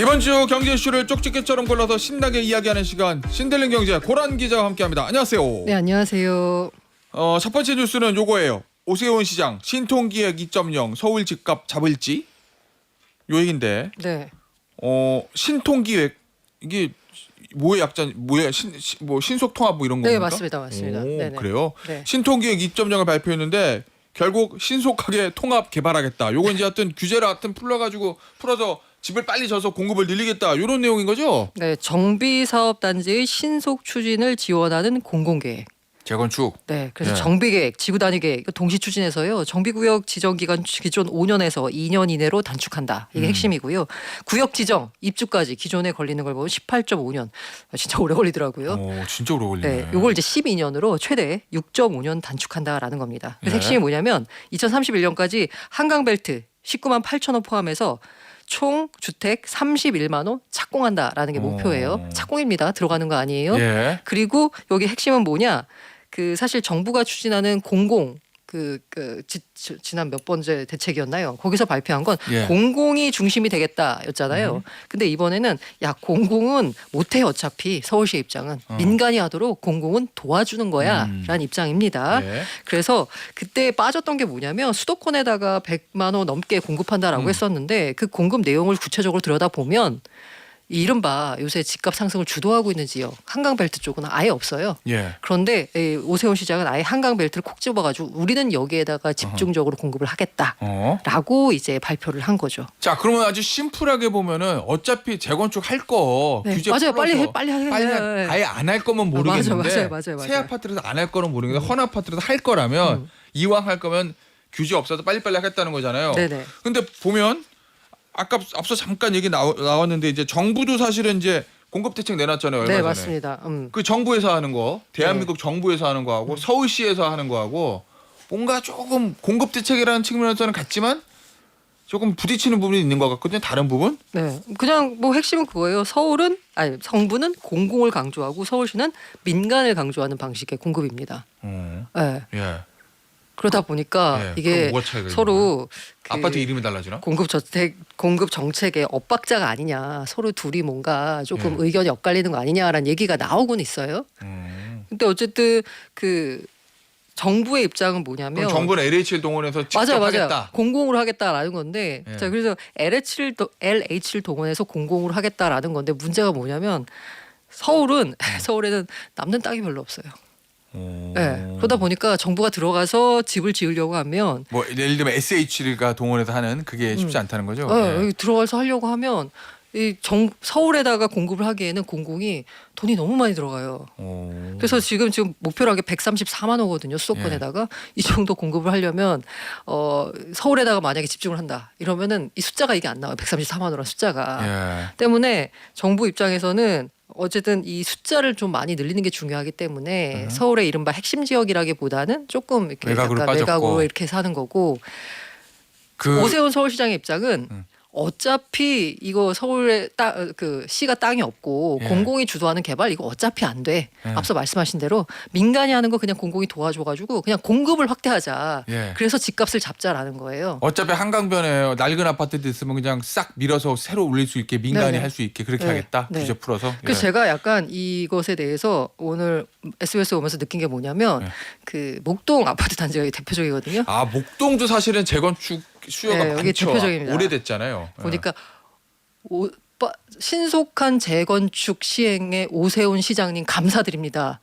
이번 주 경제 이슈를 쪽집게처럼 골라서 신나게 이야기하는 시간, 신들린 경제 고란 기자와 함께합니다. 안녕하세요. 네, 안녕하세요. 첫 번째 뉴스는 요거예요. 오세훈 시장 신통기획 2.0 서울 집값 잡을지 요 얘긴데. 네. 신통기획 이게 뭐의 약자 뭐야 뭐 신속통합 뭐 이런 네, 겁니까? 맞습니다. 오, 네네. 그래요? 네. 신통기획 2.0을 발표했는데 결국 신속하게 통합 개발하겠다. 요거 이제 하여튼 규제를 하여튼 풀어서 집을 빨리 져서 공급을 늘리겠다. 이런 내용인 거죠? 네, 정비 사업 단지의 신속 추진을 지원하는 공공계획. 재건축. 네, 그래서 네. 정비계획, 지구단위 계획 동시 추진해서요. 정비구역 지정 기간 기존 5년에서 2년 이내로 단축한다. 이게 핵심이고요. 구역 지정, 입주까지 기존에 걸리는 걸 보면 18.5년. 진짜 오래 걸리더라고요. 오, 진짜 오래 걸리네. 네, 요걸 이제 12년으로 최대 6.5년 단축한다라는 겁니다. 그래서 네. 핵심이 뭐냐면 2031년까지 한강벨트 19만 8천 호 포함해서 총 주택 31만 호 착공한다라는 게 목표예요. 착공입니다. 들어가는 거 아니에요. 예. 그리고 여기 핵심은 뭐냐? 그 사실 정부가 추진하는 공공 지난 몇 번째 대책이었나요? 거기서 발표한 건 예. 공공이 중심이 되겠다였잖아요. 근데 이번에는 야 공공은 못해 어차피 서울시 입장은 민간이 하도록 공공은 도와주는 거야라는 입장입니다. 예. 그래서 그때 빠졌던 게 뭐냐면 수도권에다가 100만 원 넘게 공급한다라고 했었는데 그 공급 내용을 구체적으로 들여다보면 이 이른바 요새 집값 상승을 주도하고 있는 지역 한강벨트 쪽은 아예 없어요. 예. 그런데 오세훈 시장은 아예 한강벨트를 콕 집어가지고 우리는 여기에다가 집중적으로 공급을 하겠다라고 이제 발표를 한 거죠. 자, 그러면 아주 심플하게 보면은 어차피 재건축 할 거 네, 규제 맞아요. 풀어서 빨리 해. 아예 안 할 거면 모르겠는데 맞아요. 새 아파트라도 안 할 거는 모르겠는데 헌 아파트라도 할 거라면 이왕 할 거면 규제 없어서 빨리빨리 하겠다는 거잖아요. 네네. 근데 보면 앞서 잠깐 얘기 나왔는데 이제 정부도 사실은 이제 공급 대책 내놨잖아요. 얼마 네 전에. 맞습니다. 그 정부에서 하는 거, 대한민국 정부에서 하는 거하고 서울시에서 하는 거하고 뭔가 조금 공급 대책이라는 측면에서는 같지만 조금 부딪히는 부분이 있는 것 같거든요. 다른 부분? 네, 그냥 뭐 핵심은 그거예요. 정부는 공공을 강조하고 서울시는 민간을 강조하는 방식의 공급입니다. 네. 예. 그러다 보니까 예. 이게 그럼 뭐가 차이가 있는 서로 그 아파트 이름이 달라지나? 공급 정책의 엇박자가 아니냐, 서로 둘이 뭔가 조금 예. 의견이 엇갈리는 거 아니냐라는 얘기가 나오곤 있어요. 근데 어쨌든 그 정부의 입장은 뭐냐면 그럼 정부는 LH를 동원해서 직접 맞아요. 하겠다. 공공으로 하겠다라는 건데 예. 자 그래서 LH를 동원해서 공공으로 하겠다라는 건데 문제가 뭐냐면 서울에는 남는 땅이 별로 없어요. 네. 그러다 보니까 정부가 들어가서 집을 지으려고 하면 뭐 예를 들면 SH가 동원해서 하는 그게 쉽지 않다는 거죠. 예. 여기 들어가서 하려고 하면 서울에다가 공급을 하기에는 공공이 돈이 너무 많이 들어가요. 그래서 지금 목표로 하게 134만 호거든요. 수도권에다가 이 정도 공급을 하려면 서울에다가 만약에 집중을 한다 이러면은 이 숫자가 이게 안 나와요. 134만 호라는 숫자가. 예. 때문에 정부 입장에서는 어쨌든 이 숫자를 좀 많이 늘리는 게 중요하기 때문에 서울의 이른바 핵심 지역이라기보다는 조금 이렇게 외곽으로 약간 빠졌고. 외곽으로 이렇게 사는 거고 오세훈 서울시장의 입장은 어차피 이거 서울에 시가 땅이 없고 예. 공공이 주도하는 개발 이거 어차피 안 돼. 예. 앞서 말씀하신 대로 민간이 하는 거 그냥 공공이 도와줘가지고 그냥 공급을 확대하자. 예. 그래서 집값을 잡자라는 거예요. 어차피 한강변에 낡은 아파트들 있으면 그냥 싹 밀어서 새로 올릴 수 있게 민간이 네네. 할 수 있게 그렇게 네. 하겠다. 네. 규제 풀어서. 그래서 제가 약간 이것에 대해서 오늘 SBS 오면서 느낀 게 뭐냐면 그 목동 아파트 단지가 대표적이거든요. 아, 목동도 사실은 재건축 수요가 네, 여기 많죠. 대표적입니다. 오래됐잖아요. 보니까 신속한 재건축 시행에 오세훈 시장님 감사드립니다.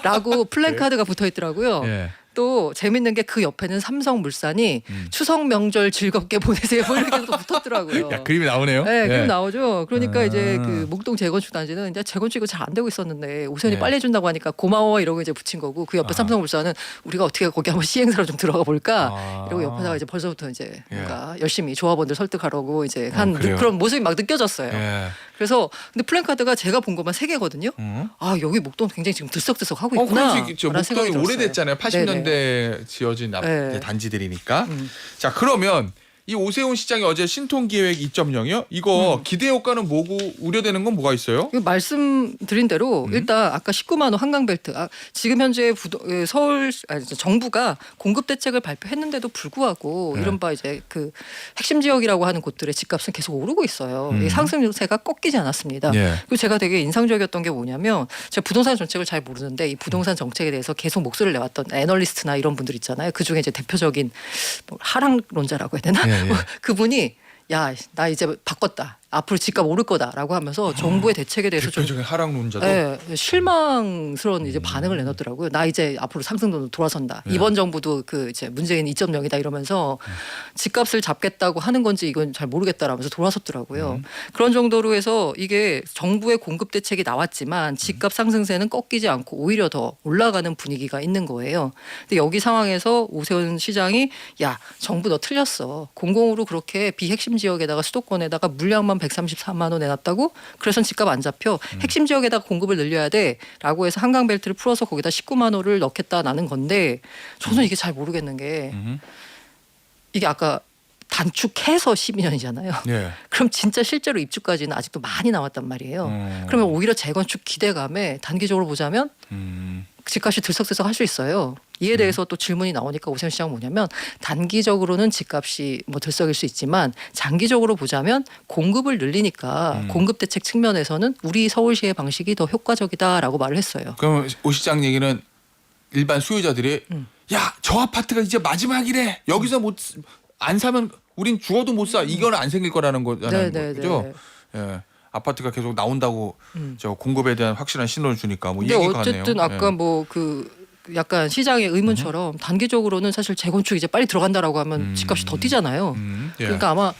라고 플랜카드가 붙어 있더라고요. 예. 또 재밌는 게 그 옆에는 삼성물산이 추석 명절 즐겁게 보내세요. 뭐 이렇게 또 붙었더라고요. 야, 그림이 나오네요. 네, 그림 예. 나오죠. 그러니까 이제 그 목동 재건축 단지는 이제 재건축이 잘 안 되고 있었는데 오세훈이 예. 빨리 해준다고 하니까 고마워 이러고 이제 붙인 거고 그 옆에 삼성물산은 우리가 어떻게 거기 한번 시행사로 좀 들어가 볼까 이러고 옆에다가 이제 벌써부터 이제 뭔가 열심히 조합원들 설득하려고 이제 한 그래요? 그런 모습이 막 느껴졌어요. 예. 그래서 근데 플랜카드가 제가 본 것만 3개거든요. 아 여기 목동 굉장히 지금 들썩들썩 하고 있구나. 그렇지. 저 라는 생각이 목동이 들었어요. 오래됐잖아요. 80년대 네네. 지어진 네. 단지들이니까. 자, 그러면 이 오세훈 시장이 어제 신통기획 2.0이요? 이거 기대 효과는 뭐고 우려되는 건 뭐가 있어요? 이거 말씀드린 대로 일단 아까 19만 원 한강벨트 지금 현재 정부가 공급 대책을 발표했는데도 불구하고 네. 이른바 이제 그 핵심 지역이라고 하는 곳들의 집값은 계속 오르고 있어요. 이 상승세가 꺾이지 않았습니다. 예. 그리고 제가 되게 인상적이었던 게 뭐냐면 제가 부동산 정책을 잘 모르는데 이 부동산 정책에 대해서 계속 목소리를 내왔던 애널리스트나 이런 분들 있잖아요. 그 중에 이제 대표적인 뭐 하락론자라고 해야 되나? 예, 예. 그분이 야, 나 이제 바꿨다. 앞으로 집값 오를 거다라고 하면서 정부의 대책에 대해서 좀 대표적인 하락론자도. 예, 실망스러운 이제 반응을 내놨더라고요. 나 이제 앞으로 상승도로 돌아선다. 예. 이번 정부도 그 이제 문재인 2.0이다 이러면서 집값을 잡겠다고 하는 건지 이건 잘 모르겠다라면서 돌아섰더라고요. 그런 정도로 해서 이게 정부의 공급 대책이 나왔지만 집값 상승세는 꺾이지 않고 오히려 더 올라가는 분위기가 있는 거예요. 근데 여기 상황에서 오세훈 시장이 야, 정부 너 틀렸어. 공공으로 그렇게 비핵심 지역에다가 수도권에다가 물량만 134만 원 내놨다고? 그래서 집값 안 잡혀. 핵심 지역에다가 공급을 늘려야 돼라고 해서 한강벨트를 풀어서 거기다 19만 원을 넣겠다라는 건데 저는 이게 잘 모르겠는 게 이게 아까 단축해서 12년이잖아요. 예. 그럼 진짜 실제로 입주까지는 아직도 많이 남았단 말이에요. 그러면 오히려 재건축 기대감에 단기적으로 보자면 집값이 들썩들썩 할 수 있어요. 이에 대해서 또 질문이 나오니까 오세훈 시장은 뭐냐면 단기적으로는 집값이 뭐 들썩일 수 있지만 장기적으로 보자면 공급을 늘리니까 공급 대책 측면에서는 우리 서울시의 방식이 더 효과적이다라고 말을 했어요. 그럼 오 시장 얘기는 일반 수요자들이 야, 저 아파트가 이제 마지막이래. 여기서 안 사면 우린 죽어도 못 사. 이거는 안 생길 거라는 거잖아요. 그죠? 예. 아파트가 계속 나온다고 저 공급에 대한 확실한 신호를 주니까 뭐 이 근데 얘기가 같네요. 어쨌든 아까 뭐 그 약간 시장의 의문처럼 단기적으로는 사실 재건축 이제 빨리 들어간다라고 하면 집값이 더 뛰잖아요. 예. 그러니까 아마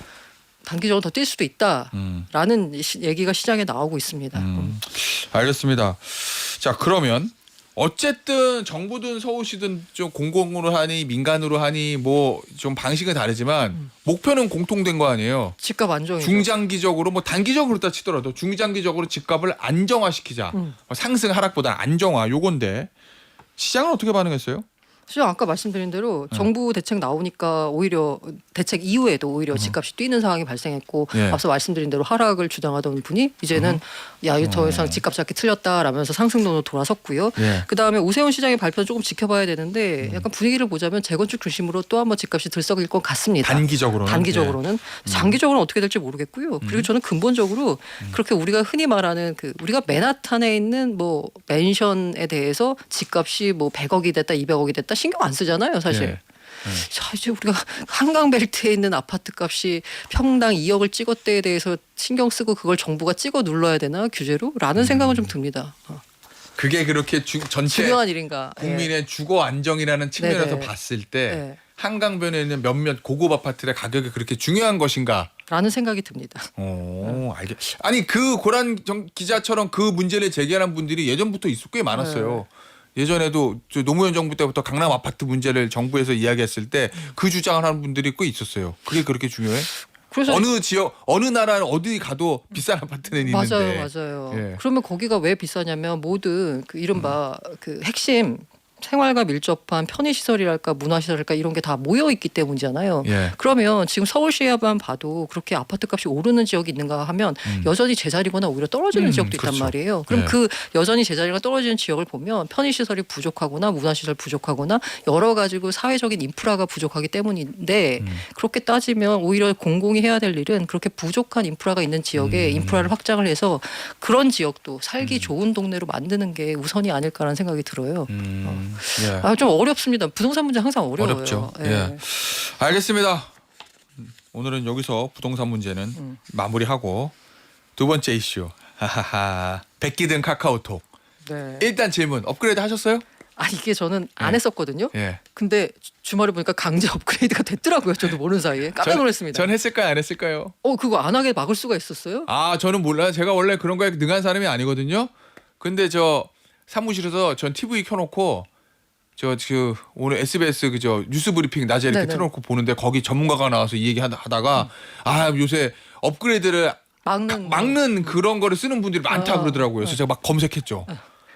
단기적으로 더 뛸 수도 있다라는 얘기가 시장에 나오고 있습니다. 알겠습니다. 자, 그러면 어쨌든 정부든 서울시든 좀 공공으로 하니 민간으로 하니 뭐 좀 방식은 다르지만 목표는 공통된 거 아니에요. 집값 안정이죠. 중장기적으로 뭐 단기적으로 다 치더라도 중장기적으로 집값을 안정화시키자. 상승 하락보다는 안정화 요건데 시장은 어떻게 반응했어요? 시장 아까 말씀드린 대로 정부 대책 나오니까 오히려 대책 이후에도 오히려 집값이 뛰는 상황이 발생했고 예. 앞서 말씀드린 대로 하락을 주장하던 분이 이제는 야, 이거 더 이상 집값 잡기 틀렸다라면서 상승론으로 돌아섰고요. 예. 그다음에 오세훈 시장의 발표는 조금 지켜봐야 되는데 약간 분위기를 보자면 재건축 중심으로 또 한번 집값이 들썩일 것 같습니다. 단기적으로는. 장기적으로는 어떻게 될지 모르겠고요. 그리고 저는 근본적으로 그렇게 우리가 흔히 말하는 그 우리가 맨하탄에 있는 뭐 맨션에 대해서 집값이 뭐 100억이 됐다 200억이 됐다 신경 안 쓰잖아요, 사실. 예. 자, 이제 우리가 한강벨트에 있는 아파트 값이 평당 2억을 찍었대에 대해서 신경 쓰고 그걸 정부가 찍어 눌러야 되나 규제로? 라는 생각은 좀 듭니다. 그게 그렇게 전체 중요한 일인가. 국민의 주거 안정이라는 측면에서 네네. 봤을 때 네. 한강변에 있는 몇몇 고급 아파트의 가격이 그렇게 중요한 것인가? 라는 생각이 듭니다. 아니 그 고란 기자처럼 그 문제를 제기하는 분들이 예전부터 꽤 많았어요. 예전에도 저 노무현 정부 때부터 강남 아파트 문제를 정부에서 이야기했을 때 그 주장을 하는 분들이 꽤 있었어요. 그게 그렇게 중요해? 그래서 어느 지역 어느 나라 어디 가도 비싼 아파트는 있는데. 맞아요. 예. 그러면 거기가 왜 비싸냐면 모든 그 이른바 그 핵심 생활과 밀접한 편의시설이랄까 문화시설이랄까 이런 게 다 모여 있기 때문이잖아요. 예. 그러면 지금 서울시에만 봐도 그렇게 아파트 값이 오르는 지역이 있는가 하면 여전히 제자리거나 오히려 떨어지는 지역도 있단 그렇죠. 말이에요. 그럼 예. 그 여전히 제자리가 떨어지는 지역을 보면 편의시설이 부족하거나 문화시설 부족하거나 여러 가지고 사회적인 인프라가 부족하기 때문인데 그렇게 따지면 오히려 공공이 해야 될 일은 그렇게 부족한 인프라가 있는 지역에 인프라를 확장을 해서 그런 지역도 살기 좋은 동네로 만드는 게 우선이 아닐까라는 생각이 들어요. 예. 좀 어렵습니다. 부동산 문제 항상 어려워요. 어렵죠. 예. 예. 알겠습니다. 오늘은 여기서 부동산 문제는 마무리하고 두 번째 이슈. 하하하. 백기든 카카오톡. 네. 일단 질문. 업그레이드 하셨어요? 이게 저는 안 했었거든요. 예. 근데 주말에 보니까 강제 업그레이드가 됐더라고요. 저도 모르는 사이에 깜짝 놀랐습니다. 전 했을까요, 안 했을까요? 그거 안 하게 막을 수가 있었어요? 저는 몰라요. 제가 원래 그런 거에 능한 사람이 아니거든요. 근데 저 사무실에서 전 TV 켜놓고 오늘 SBS 뉴스 브리핑 낮에 이렇게 네네. 틀어놓고 보는데 거기 전문가가 나와서 이 얘기 하다가 요새 업그레이드를 막는 그런 거를 쓰는 분들이 많다 그러더라고요. 그래서 제가 막 검색했죠.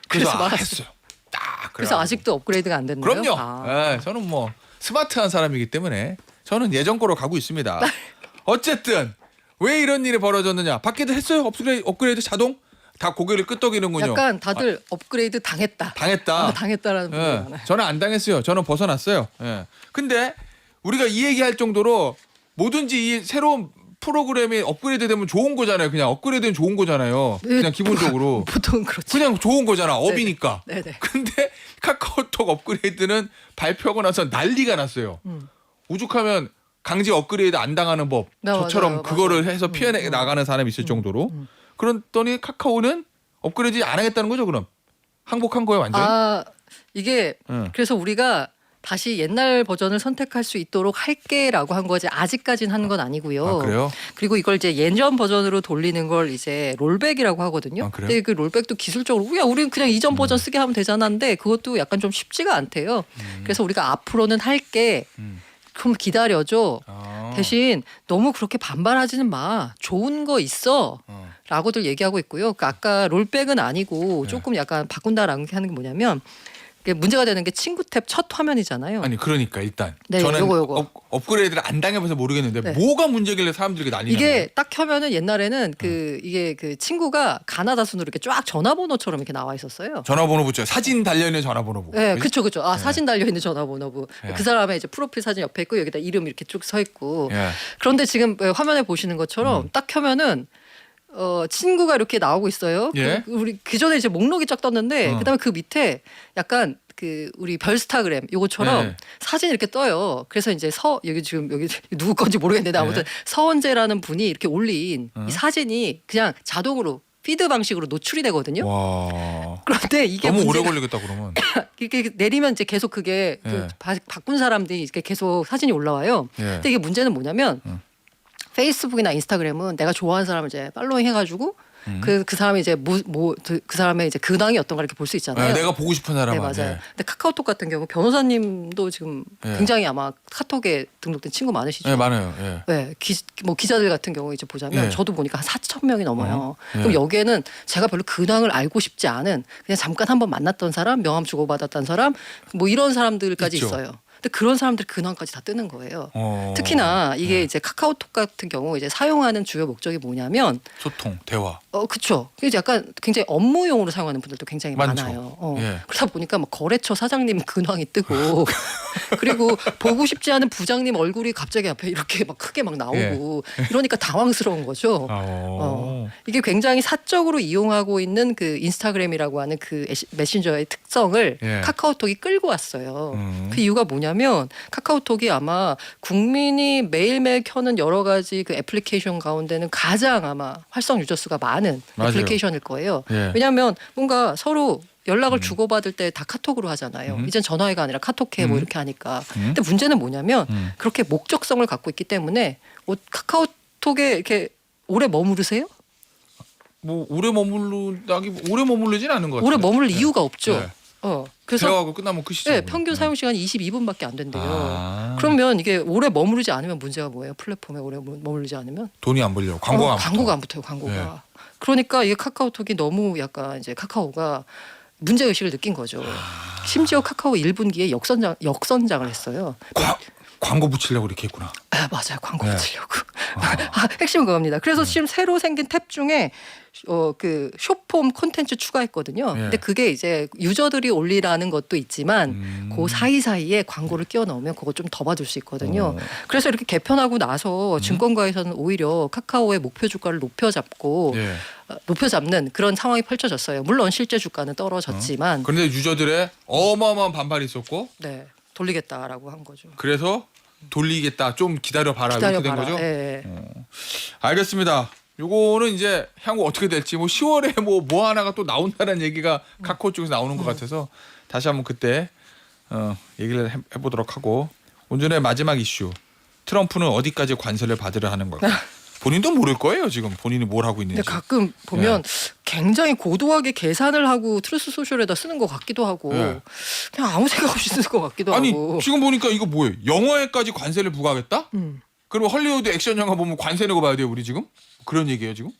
그래서 그래서 했어요. 딱 그래서 아직도 업그레이드가 안 됐나요? 그럼요. 예, 저는 뭐 스마트한 사람이기 때문에 저는 예전 거로 가고 있습니다. 어쨌든 왜 이런 일이 벌어졌느냐? 밖에도 했어요? 업그레이드 자동? 다 고개를 끄덕이는군요. 약간 다들 업그레이드 당했다. 당했다. 당했다라는 분이 예. 많아요. 저는 안 당했어요. 저는 벗어났어요. 예. 근데 우리가 이 얘기할 정도로 뭐든지 이 새로운 프로그램이 업그레이드 되면 좋은 거잖아요. 그냥 업그레이드는 좋은 거잖아요. 그냥 기본적으로. 보통 그렇죠. 그냥 좋은 거잖아. 업이니까. 네네. 근데 카카오톡 업그레이드는 발표하고 나서 난리가 났어요. 오죽하면 강제 업그레이드 안 당하는 법. 네, 저처럼 맞아요. 그거를 맞아요. 해서 피해 나가는 사람이 있을 정도로. 그랬더니 카카오는 업그레이드 안 하겠다는 거죠, 그럼? 항복한 거예요, 완전히? 아 이게 응. 그래서 우리가 다시 옛날 버전을 선택할 수 있도록 할게라고 한 거지 아직까지는 한 건 아니고요. 아, 그래요? 그리고 이걸 이제 예전 버전으로 돌리는 걸 이제 롤백이라고 하거든요. 아, 그래요? 근데 그 롤백도 기술적으로 야 우리는 그냥 이전 버전 쓰게 하면 되잖아인데 그것도 약간 좀 쉽지가 않대요. 그래서 우리가 앞으로는 할게. 그럼 기다려줘. 아. 대신 너무 그렇게 반발하지는 마. 좋은 거 있어. 라고들 얘기하고 있고요. 그러니까 아까 롤백은 아니고 조금 약간 바꾼다라는 게 하는 게 뭐냐면 이게 문제가 되는 게 친구 탭 첫 화면이잖아요. 아니 그러니까 일단 네, 저는 요거. 업그레이드를 안 당해봐서 모르겠는데 네. 뭐가 문제길래 사람들이 난리나 이게 딱 켜면은 옛날에는 이게 그 친구가 가나다 순으로 이렇게 쫙 전화번호처럼 이렇게 나와 있었어요. 전화번호 붙여 사진 달려있는 전화번호. 네, 그쵸. 아, 사진 달려있는 전화번호부. 예. 그 사람의 이제 프로필 사진 옆에 있고 여기다 이름 이렇게 쭉 서 있고. 예. 그런데 지금 화면에 보시는 것처럼 딱 켜면은 친구가 이렇게 나오고 있어요. 예. 우리 그 전에 이제 목록이 쫙 떴는데 그다음에 그 밑에 약간 그 우리 별스타그램 요거처럼 예. 사진이 이렇게 떠요. 그래서 이제 여기 누구 건지 모르겠는데 아무튼 서원재라는 분이 이렇게 올린 이 사진이 그냥 자동으로 피드 방식으로 노출이 되거든요. 와. 그런데 이게 너무 오래 문제가 걸리겠다 그러면. 이렇게 내리면 이제 계속 그게 예. 바꾼 사람들이 이렇게 계속 사진이 올라와요. 예. 근데 이게 문제는 뭐냐면 페이스북이나 인스타그램은 내가 좋아하는 사람을 이제 팔로잉 해가지고 그 사람이 이제 그 사람의 이제 근황이 어떤가 이렇게 볼 수 있잖아요. 예, 내가 보고 싶은 사람. 네 맞아요. 근데 카카오톡 같은 경우 변호사님도 지금 예. 굉장히 아마 카톡에 등록된 친구 많으시죠. 예, 많아요. 예. 네, 기자들 같은 경우 이제 보자면 예. 저도 보니까 한 4천 명이 넘어요. 예. 그럼 여기에는 제가 별로 근황을 알고 싶지 않은 그냥 잠깐 한번 만났던 사람, 명함 주고받았던 사람, 뭐 이런 사람들까지 있죠. 있어요. 근데 그런 사람들 근황까지 다 뜨는 거예요. 어. 특히나 이게 예. 이제 카카오톡 같은 경우 이제 사용하는 주요 목적이 뭐냐면 소통, 대화. 그쵸. 그래서 약간 굉장히 업무용으로 사용하는 분들도 굉장히 많죠. 많아요. 예. 그러다 보니까 막 거래처 사장님 근황이 뜨고 그리고 보고 싶지 않은 부장님 얼굴이 갑자기 앞에 이렇게 막 크게 막 나오고 이러니까 당황스러운 거죠. 이게 굉장히 사적으로 이용하고 있는 그 인스타그램이라고 하는 그 메신저의 특성을 예. 카카오톡이 끌고 왔어요. 그 이유가 뭐냐면 카카오톡이 아마 국민이 매일매일 켜는 여러 가지 그 애플리케이션 가운데는 가장 아마 활성 유저 수가 많은 맞아요. 애플리케이션일 거예요. 예. 왜냐하면 뭔가 서로 연락을 주고받을 때 다 카톡으로 하잖아요. 이젠 전화해가 아니라 카톡해 뭐 이렇게 하니까. 근데 문제는 뭐냐면 그렇게 목적성을 갖고 있기 때문에 카카오톡에 이렇게 오래 머무르세요? 뭐 오래 머무르진 않은 것 같아요. 오래 머무를 이유가 없죠. 네. 그래서 대화하고 끝나면 끝이죠. 네, 평균 사용 시간이 22분밖에 안 된대요. 아. 그러면 이게 오래 머무르지 않으면 문제가 뭐예요? 플랫폼에 오래 머무르지 않으면 돈이 안 벌려. 광고가 안 붙어. 광고가 안 붙어요. 광고가. 그러니까 이게 카카오톡이 너무 약간 이제 카카오가 문제 의식을 느낀 거죠. 심지어 카카오 1분기에 역선장을 했어요. 광고 붙이려고 이렇게 했구나. 아, 맞아요. 광고 네. 붙이려고. 핵심은 그겁니다. 그래서 지금 새로 생긴 탭 중에 그 숏폼 콘텐츠 추가했거든요. 네. 근데 그게 이제 유저들이 올리라는 것도 있지만 그 사이사이에 광고를 끼워 넣으면 그거 좀 더 봐줄 수 있거든요. 그래서 이렇게 개편하고 나서 증권가에서는 오히려 카카오의 목표 주가를 높여잡고 예. 높여잡는 그런 상황이 펼쳐졌어요. 물론 실제 주가는 떨어졌지만 그런데 유저들의 어마어마한 반발이 있었고 네, 돌리겠다라고 한 거죠. 그래서 돌리겠다. 좀 기다려봐라. 이렇게 된 거죠. 예. 알겠습니다. 요거는 이제 향후 어떻게 될지 뭐 10월에 뭐 하나가 또 나온다는 얘기가 카카오 쪽에서 나오는 것 같아서 다시 한번 그때 얘기를 해보도록 하고 오늘의 마지막 이슈 트럼프는 어디까지 관세를 받으려 하는 걸까? 본인도 모를 거예요 지금 본인이 뭘 하고 있는지. 근데 가끔 보면 굉장히 고도하게 계산을 하고 트루스 소셜에다 쓰는 것 같기도 하고 예. 그냥 아무 생각 없이 쓰는 것 같기도 아니 하고. 지금 보니까 이거 뭐예요? 영화에까지 관세를 부과하겠다? 그럼 헐리우드 액션 영화 보면 관세 내고 봐야 돼요 우리 지금? 그런 얘기예요 지금?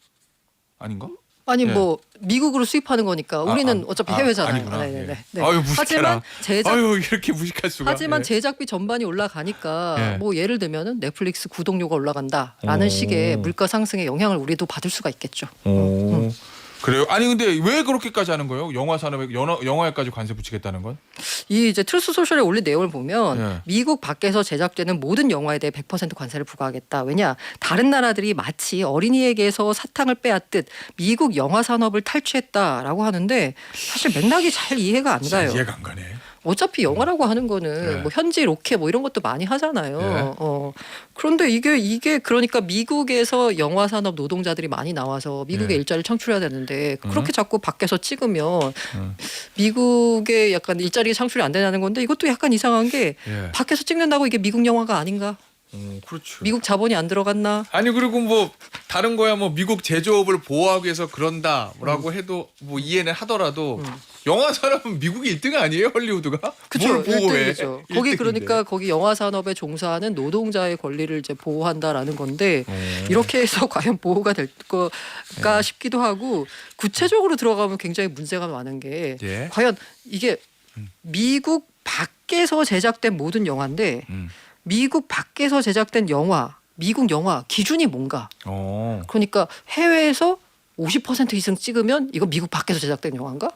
아닌가? 아니 예. 뭐 미국으로 수입하는 거니까 우리는 어차피 해외잖아요. 아니구나. 네네네. 예. 네. 아유 무식해라. 하지만 제작 아유 이렇게 무식할 수가. 하지만 예. 제작비 전반이 올라가니까 예. 뭐 예를 들면은 넷플릭스 구독료가 올라간다라는 오. 식의 물가 상승의 영향을 우리도 받을 수가 있겠죠. 오. 그래요? 아니 근데 왜 그렇게까지 하는 거예요? 영화 산업에 영화에까지 관세 붙이겠다는 건? 이 이제 트루스 소셜에 올린 내용을 보면 예. 미국 밖에서 제작되는 모든 영화에 대해 100% 관세를 부과하겠다. 왜냐 다른 나라들이 마치 어린이에게서 사탕을 빼앗듯 미국 영화 산업을 탈취했다라고 하는데 사실 맥락이 잘 이해가 안 가요. 이해가 안 가네. 어차피 영화라고 하는 거는 예. 뭐 현지 로케 뭐 이런 것도 많이 하잖아요. 예. 그런데 이게 그러니까 미국에서 영화 산업 노동자들이 많이 나와서 미국의 예. 일자리를 창출해야 되는데 그렇게 자꾸 밖에서 찍으면 미국의 약간 일자리 창출이 안 되냐는 건데 이것도 약간 이상한 게 예. 밖에서 찍는다고 이게 미국 영화가 아닌가? 그렇죠. 미국 자본이 안 들어갔나? 아니 그리고 뭐 다른 거야 뭐 미국 제조업을 보호하기 위해서 그런다라고 해도 뭐 이해는 하더라도 영화 산업은 미국이 1등 아니에요 헐리우드가? 그쵸, 뭘 보호해? 1등이죠. 거기 1등인데. 그러니까 거기 영화 산업에 종사하는 노동자의 권리를 이제 보호한다라는 건데 이렇게 해서 과연 보호가 될 거가 싶기도 하고 구체적으로 들어가면 굉장히 문제가 많은 게 예. 과연 이게 미국 밖에서 제작된 모든 영화인데 미국 밖에서 제작된 영화, 미국 영화 기준이 뭔가? 그러니까 해외에서 50% 이상 찍으면 이거 미국 밖에서 제작된 영화인가?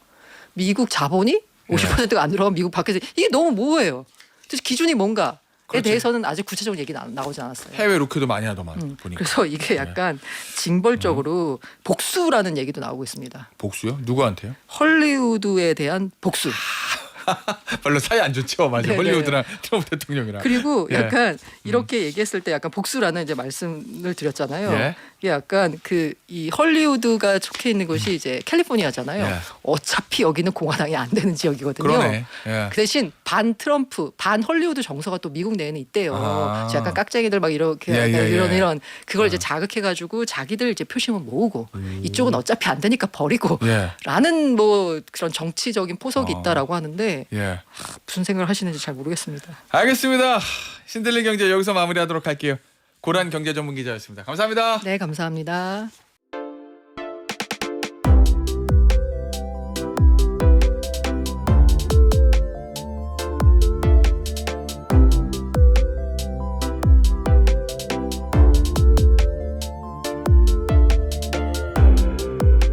미국 자본이 50%가 안 들어가면 미국 밖에서 이게 너무 모호해요. 그래서 기준이 뭔가에 그렇지. 대해서는 아직 구체적인 얘기는 나오지 않았어요. 해외 로켓도 많이 하더만 보니까. 그래서 이게 약간 징벌적으로 복수라는 얘기도 나오고 있습니다. 복수요? 누구한테요? 헐리우드에 대한 복수. 별로 사이 안 좋죠, 맞아. 네네. 헐리우드랑 트럼프 대통령이랑. 그리고 예. 약간 이렇게 얘기했을 때 약간 복수라는 이제 말씀을 드렸잖아요. 예. 이게 약간 그 이 헐리우드가 속해 있는 곳이 이제 캘리포니아잖아요. 예. 어차피 여기는 공화당이 안 되는 지역이거든요. 그러네. 예. 그 대신 반 트럼프, 반 헐리우드 정서가 또 미국 내에는 있대요. 아. 약간 깍쟁이들 막 이렇게 예, 약간 예, 이런 예. 이런 그걸 이제 자극해가지고 자기들 이제 표심을 모으고 이쪽은 어차피 안 되니까 버리고 예. 라는 뭐 그런 정치적인 포석이 어. 있다라고 하는데 예. 무슨 생각을 하시는지 잘 모르겠습니다. 알겠습니다. 신들린 경제 여기서 마무리하도록 할게요. 고란 경제 전문 기자였습니다. 감사합니다. 네, 감사합니다.